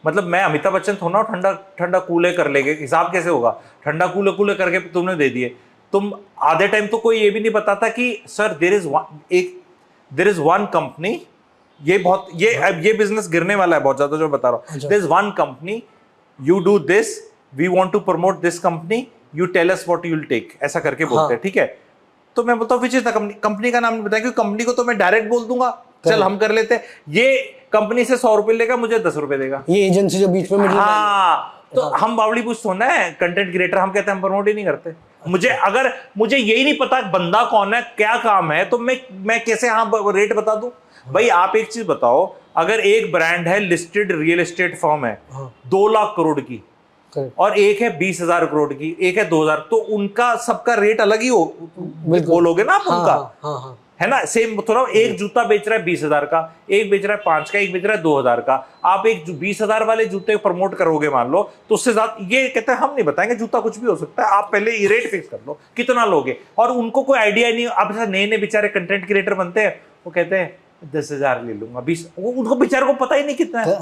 मतलब मैं अमिताभ बच्चन थोड़ा ना ठंडा ठंडा कूले कर लेंगे, हिसाब कैसे होगा? ठंडा कूले कूले करके तुमने दे दिए। तुम आधे टाइम तो कोई ये भी नहीं बताता कि sir there is one company, ये बिजनेस गिरने वाला है बहुत ज्यादा जो बता रहा हूं। There is one company, you do this, we want to promote this company, you tell us what you will take, ऐसा करके बोलते हैं, ठीक है। तो मैं बोलता हूँ which is the company, company का नाम नहीं बताया, क्योंकि कंपनी को तो मैं डायरेक्ट बोल दूंगा चल हम कर लेते हैं, ये कंपनी से 100 रुपए लेगा, मुझे 10 रुपए देगा, ये एजेंसी जो बीच में मिडिल। हाँ, तो हम बावली पूछ थोड़ा है कंटेंट क्रिएटर, हम कहते हैं हम प्रमोट ही नहीं करते। मुझे यही नहीं पता बंदा कौन है, क्या काम है, तो मैं कैसे हाँ रेट बता दूं? भाई आप एक चीज बताओ, अगर एक ब्रांड है लिस्टेड रियल एस्टेट फर्म है 2 लाख करोड़ की, और एक है 20,000 करोड़ की, एक है 2,000, तो उनका सबका रेट अलग ही हो, बोलोगे ना आप उनका, है ना? सेम थोड़ा, एक जूता बेच रहा है 20,000 का, एक बेच रहा है 5 का, एक बेच रहा है 2,000 का, आप एक 20,000 वाले जूते प्रमोट करोगे मान लो, तो उससे ज्यादा ये कहते हैं हम नहीं बताएंगे, जूता कुछ भी हो सकता है, आप पहले ये रेट फिक्स कर लो कितना लोगे। और उनको कोई आइडिया नहीं, अब नए नए बेचारे कंटेंट क्रिएटर बनते हैं, वो कहते हैं 10,000 ले लूंगा, 20, उनको बेचारे को पता ही नहीं कितना है।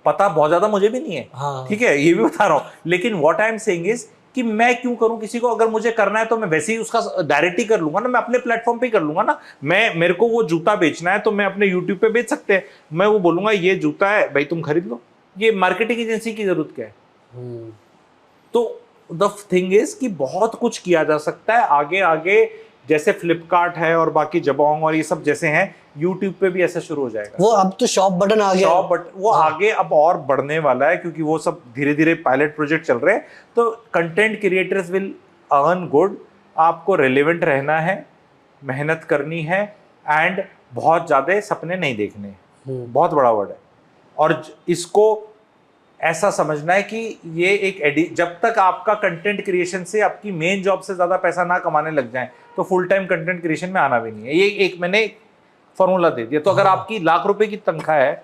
पता बहुत ज्यादा मुझे भी नहीं है, ठीक है, ये भी बता रहा हूं, लेकिन what I am saying is कि मैं क्यों करूं किसी को, अगर मुझे करना है तो मैं वैसे ही उसका डायरेक्ट ही कर लूंगा ना, मैं अपने प्लेटफॉर्म पे ही कर लूंगा ना। मेरे को वो जूता बेचना है तो मैं अपने यूट्यूब पे बेच सकते हैं, मैं वो बोलूंगा ये जूता है भाई तुम खरीद लो, ये मार्केटिंग एजेंसी की जरूरत क्या है? तो द थिंग इज कि बहुत कुछ किया जा सकता है आगे आगे, जैसे फ्लिपकार्ट है और बाकी जबोंग और ये सब जैसे हैं, यूट्यूब पे भी ऐसा शुरू हो जाएगा। वो अब तो शॉप बटन आ गया, शॉप बटन वो आगे अब और बढ़ने वाला है, क्योंकि वो सब धीरे धीरे पायलट प्रोजेक्ट चल रहे हैं। तो content creators will earn good, आपको रेलेवेंट रहना है, मेहनत करनी है, एंड बहुत ज्यादा सपने नहीं देखने, बहुत बड़ा वर्ड है। और इसको ऐसा समझना है कि ये एक जब तक आपका कंटेंट क्रिएशन से आपकी मेन जॉब से ज्यादा पैसा ना कमाने लग जाए, तो फुल टाइम कंटेंट क्रिएशन में आना भी नहीं है। ये एक मैंने फॉर्मूला दे दिया। तो अगर आपकी लाख रुपए की तनख्वाह है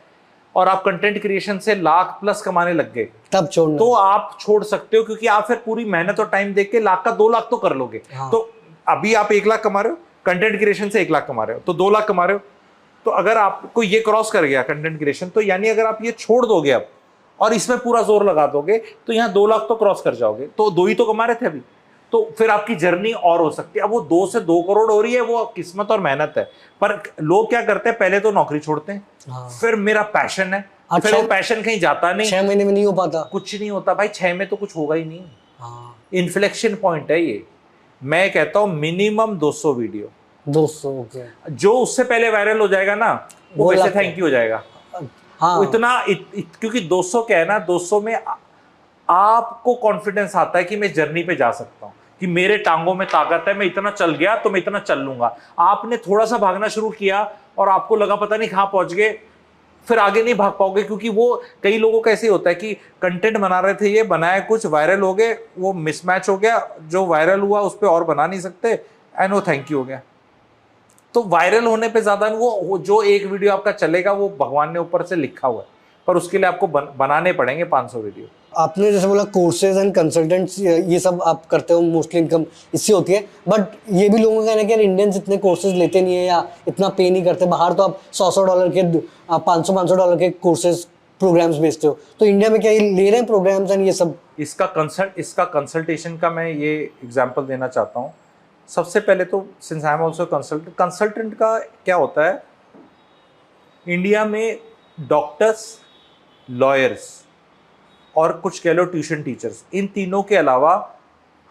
और आप कंटेंट क्रिएशन से लाख प्लस कमाने लग गए, तब छोड़ना, तो आप छोड़ सकते हो, क्योंकि आप फिर पूरी मेहनत और टाइम देख के लाख का 2 लाख तो कर लोगे। तो अभी आप 1 लाख कमा रहे हो, कंटेंट क्रिएशन से 1 लाख कमा रहे हो, तो 2 लाख कमा रहे हो। तो अगर आपको ये क्रॉस कर गया कंटेंट क्रिएशन, तो यानी अगर आप ये छोड़ दोगे अब और इसमें पूरा जोर लगा दोगे, तो यहाँ 2 लाख तो क्रॉस कर जाओगे। तो 2 ही तो कमा रहे थे अभी, तो फिर आपकी जर्नी और हो सकती है। अब वो 2 से 2 करोड़ हो रही है, वो किस्मत और मेहनत है। पर लोग क्या करते हैं, पहले तो नौकरी छोड़ते हैं, फिर मेरा पैशन है, फिर वो पैशन कहीं जाता नहीं, 6 महीने में नहीं हो पाता, कुछ नहीं होता भाई, 6 में तो कुछ होगा ही नहीं। इन्फ्लेक्शन पॉइंट है ये। मैं कहता हूं मिनिमम 200 वीडियो, 200 जो उससे पहले वायरल हो जाएगा ना, वो वैसे थैंक यू हो जाएगा। क्योंकि 200 क्या है ना, 200 में आपको कॉन्फिडेंस आता है कि मैं जर्नी पे जा सकता हूं, कि मेरे टांगों में ताकत है, मैं इतना चल गया तो मैं इतना चल लूंगा। आपने थोड़ा सा भागना शुरू किया और आपको लगा पता नहीं कहां पहुंच गए, फिर आगे नहीं भाग पाओगे। क्योंकि वो कई लोगों का ऐसे होता है कि कंटेंट बना रहे थे, ये बनाया कुछ, वायरल हो गए, वो मिसमैच हो गया, जो वायरल हुआ उस पर और बना नहीं सकते, एंड वो थैंक यू हो गया। तो वायरल होने पे ज्यादा वो जो एक वीडियो आपका चलेगा वो भगवान ने ऊपर से लिखा हुआ है, पर उसके लिए आपको बनाने पड़ेंगे 500 वीडियो। आपने जैसे बोला कोर्सेज एंड कंसल्टेंट्स, ये सब आप करते हो, मोस्टली इनकम इससे होती है। बट ये भी लोगों का कहना है कि इंडियंस इतने कोर्सेज लेते नहीं है या इतना पे नहीं करते। बाहर तो आप $100 के, $500 के कोर्सेज प्रोग्राम्स बेचते हो, तो इंडिया में क्या ये ले रहे हैं प्रोग्राम्स एंड ये सब? इसका कंसल्टेशन का मैं ये एग्जाम्पल देना चाहता हूँ। सबसे पहले तो since I am also consultant का क्या होता है, इंडिया में डॉक्टर्स, लॉयर्स और कुछ कह लो ट्यूशन टीचर्स, इन तीनों के अलावा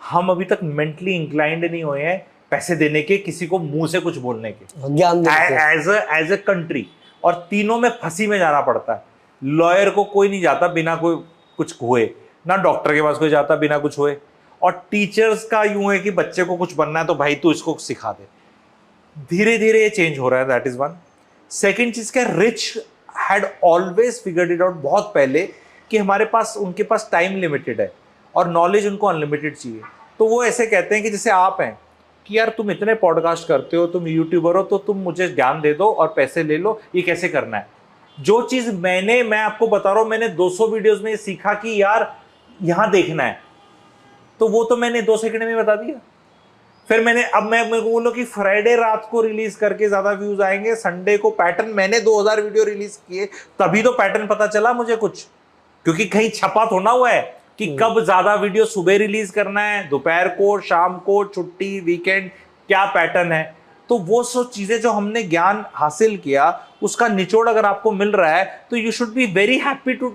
हम अभी तक मेंटली इंक्लाइंड नहीं हुए हैं पैसे देने के, किसी को मुंह से कुछ बोलने के, ज्ञान एज ए कंट्री। और तीनों में फंसी में जाना पड़ता है। लॉयर को कोई नहीं जाता बिना कोई कुछ हुए, ना डॉक्टर के पास कोई जाता बिना कुछ हुए, और टीचर्स का यूं है कि बच्चे को कुछ बनना है तो भाई तू इसको सिखा दे। धीरे धीरे ये चेंज हो रहा है, दैट इज वन। सेकेंड चीज क्या, rich had always figured it out बहुत पहले कि हमारे पास, उनके पास टाइम लिमिटेड है और नॉलेज उनको अनलिमिटेड चाहिए। तो वो ऐसे कहते हैं कि जैसे आप हैं कि यार तुम इतने पॉडकास्ट करते हो, तुम यूट्यूबर हो, तो तुम मुझे ज्ञान दे दो और पैसे ले लो, ये कैसे करना है। जो चीज मैं आपको बता रहा हूं, मैंने 200 वीडियोस में सीखा कि यार यहां देखना है, तो वो तो मैंने 2 सेकंड में बता दिया। फिर मैंने अब मैं मेरे को बोलो कि फ्राइडे रात को रिलीज करके ज्यादा व्यूज आएंगे, संडे को पैटर्न, मैंने 2000 वीडियो रिलीज किए तभी तो पैटर्न पता चला मुझे कुछ, क्योंकि कहीं छपा तो ना हुआ है कि कब ज्यादा वीडियो सुबह रिलीज करना है, दोपहर को, शाम को, छुट्टी, वीकेंड, क्या पैटर्न है। तो वो सब चीजें जो हमने ज्ञान हासिल किया उसका निचोड़ अगर आपको मिल रहा है तो you should be very happy to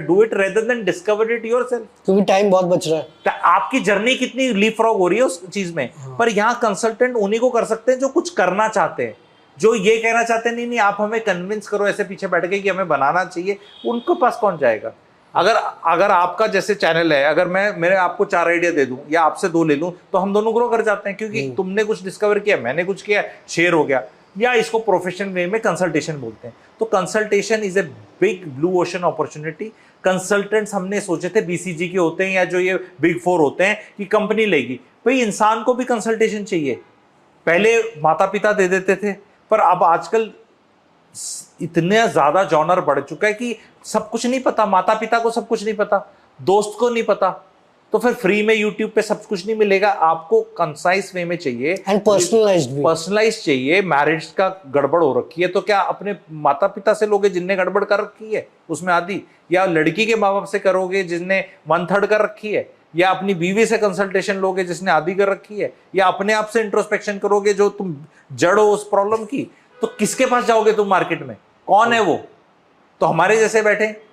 do it rather than discover it yourself, क्योंकि टाइम बहुत बच रहा है। तो आपकी जर्नी कितनी लीपफ्रॉग हो रही है उस चीज में। पर यहाँ कंसल्टेंट उन्हीं को कर सकते हैं जो कुछ करना चाहते हैं, जो ये कहना चाहते हैं नहीं नहीं आप हमें कन्विंस करो ऐसे पीछे बैठ के कि हमें बनाना चाहिए, उनके पास कौन जाएगा। अगर आपका जैसे चैनल है, अगर मैंने आपको 4 आइडिया दे दूं या आपसे 2 ले लूं तो हम दोनों ग्रो कर जाते हैं, क्योंकि तुमने कुछ डिस्कवर किया, मैंने कुछ किया, शेयर हो गया। या इसको प्रोफेशनल वे में कंसल्टेशन बोलते हैं। तो consultation is a big blue ocean opportunity. Consultants हमने सोचे थे बीसीजी के होते हैं या जो ये बिग 4 होते हैं कि कंपनी लेगी, भाई इंसान को भी कंसल्टेशन चाहिए। पहले माता पिता दे देते थे, पर अब आजकल इतने ज्यादा जॉनर बढ़ चुका है कि सब कुछ नहीं पता, माता पिता को सब कुछ नहीं पता, दोस्त को नहीं पता, तो फिर फ्री में यूट्यूब पे सब कुछ नहीं मिलेगा। आपको कंसाइज वे में चाहिए एंड पर्सनलाइज्ड चाहिए। मैरिज का गड़बड़ हो रखी है तो क्या अपने माता पिता से लोगे जिनने गड़बड़ कर रखी है उसमें आधी, या लड़की के माँ बाप से करोगे जिसने 1/3 कर रखी है, या अपनी बीवी से कंसल्टेशन लोगे जिसने आधी कर रखी है, या अपने आप से इंट्रोस्पेक्शन करोगे जो तुम जड़ हो उस प्रॉब्लम की, तो किसके पास जाओगे तुम मार्केट में, कौन है वो। तो हमारे जैसे बैठे